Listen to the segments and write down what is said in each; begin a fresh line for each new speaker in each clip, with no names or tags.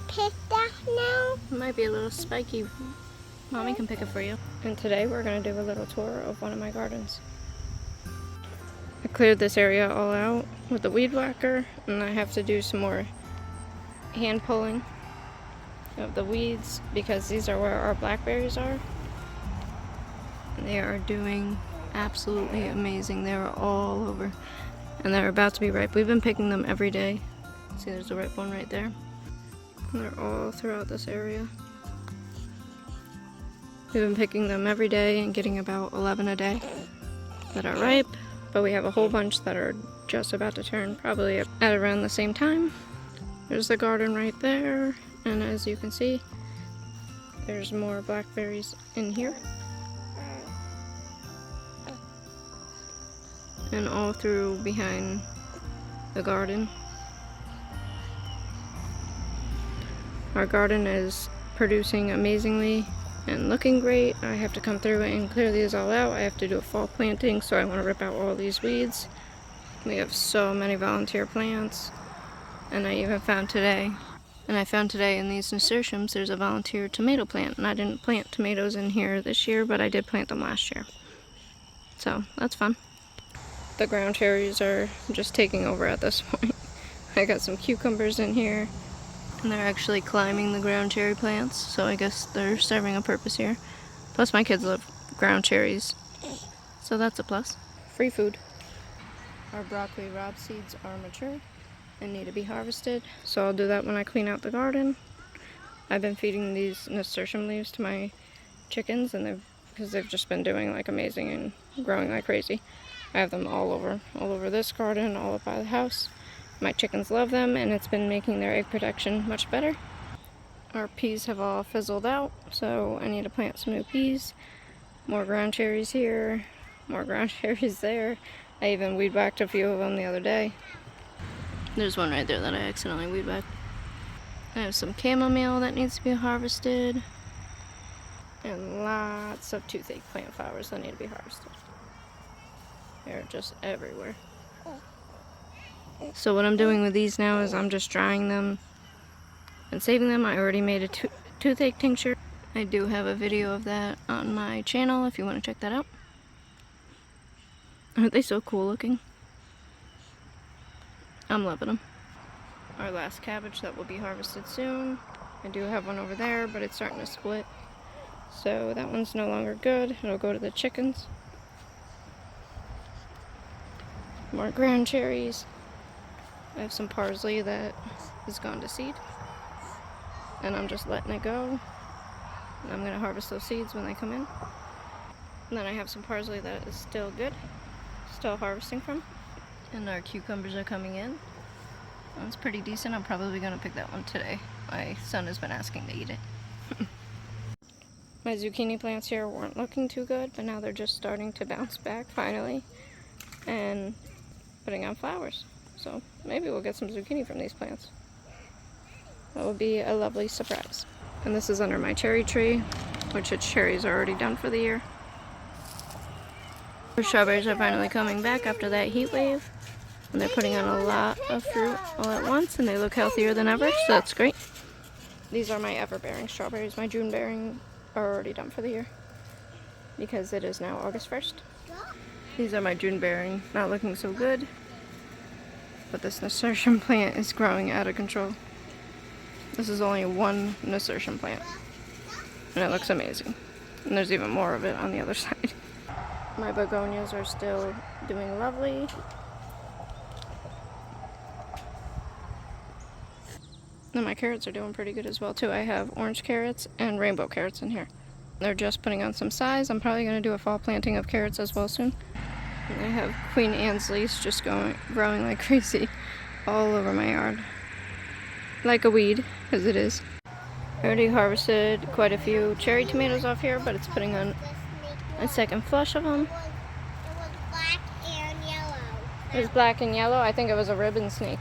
pick that now?
It might be a little spiky. Mommy can pick it for you. And today we're going to do a little tour of one of my gardens. I cleared this area all out with the weed whacker, and I have to do some more hand pulling of the weeds because these are where our blackberries are. And they are doing absolutely amazing. They're all over and they're about to be ripe. We've been picking them every day. See, there's a ripe one right there. And they're all throughout this area. We've been picking them every day and getting about 11 a day that are ripe, but we have a whole bunch that are just about to turn, probably at around the same time. There's the garden right there, and as you can see, there's more blackberries in here. And all through behind the garden. Our garden is producing amazingly and looking great. I have to come through and clear these all out. I have to do a fall planting, so I want to rip out all these weeds. We have so many volunteer plants, and I found today in these nasturtiums there's a volunteer tomato plant, and I didn't plant tomatoes in here this year, but I did plant them last year, so that's fun. The ground cherries are just taking over at this point. I got some cucumbers in here, and they're actually climbing the ground cherry plants, so I guess they're serving a purpose here. Plus my kids love ground cherries, so that's a plus. Free food. Our broccoli rob seeds are mature and need to be harvested, so I'll do that when I clean out the garden. I've been feeding these nasturtium leaves to my chickens, and because they've just been doing like amazing and growing like crazy. I have them all over this garden, all up by the house. My chickens love them, and it's been making their egg production much better. Our peas have all fizzled out, so I need to plant some new peas. More ground cherries here, more ground cherries there. I even weed whacked a few of them the other day. There's one right there that I accidentally weed whacked. I have some chamomile that needs to be harvested, and lots of toothache plant flowers that need to be harvested. They're just everywhere. So what I'm doing with these now is I'm just drying them and saving them. I already made a toothache tincture. I do have a video of that on my channel if you want to check that out. Aren't they so cool looking? I'm loving them. Our last cabbage that will be harvested soon. I do have one over there, but it's starting to split. So that one's no longer good. It'll go to the chickens. More ground cherries. I have some parsley that has gone to seed, and I'm just letting it go. And I'm going to harvest those seeds when they come in. And then I have some parsley that is still good, still harvesting from. And our cucumbers are coming in. That's pretty decent. I'm probably going to pick that one today. My son has been asking to eat it. My zucchini plants here weren't looking too good, but now they're just starting to bounce back finally and putting on flowers. So maybe we'll get some zucchini from these plants. That would be a lovely surprise. And this is under my cherry tree, which its cherries are already done for the year. The strawberries are finally coming back after that heat wave. And they're putting on a lot of fruit all at once, and they look healthier than ever, so that's great. These are my ever-bearing strawberries. My June-bearing are already done for the year because it is now August 1st. These are my June-bearing, not looking so good. But this nasturtium plant is growing out of control. This is only one nasturtium plant, and it looks amazing. And there's even more of it on the other side. My begonias are still doing lovely. And my carrots are doing pretty good as well too. I have orange carrots and rainbow carrots in here. They're just putting on some size. I'm probably going to do a fall planting of carrots as well soon. And I have Queen Anne's lace just growing like crazy all over my yard. Like a weed, as it is. I already harvested quite a few cherry tomatoes off here, but it's putting on a second flush of them.
It was black and yellow.
It was black and yellow. I think it was a ribbon snake.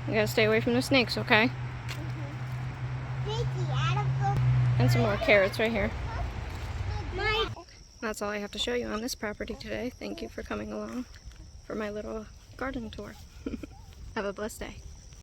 You gotta stay away from the snakes, okay? And some more carrots right here. That's all I have to show you on this property today. Thank you for coming along for my little garden tour. Have a blessed day.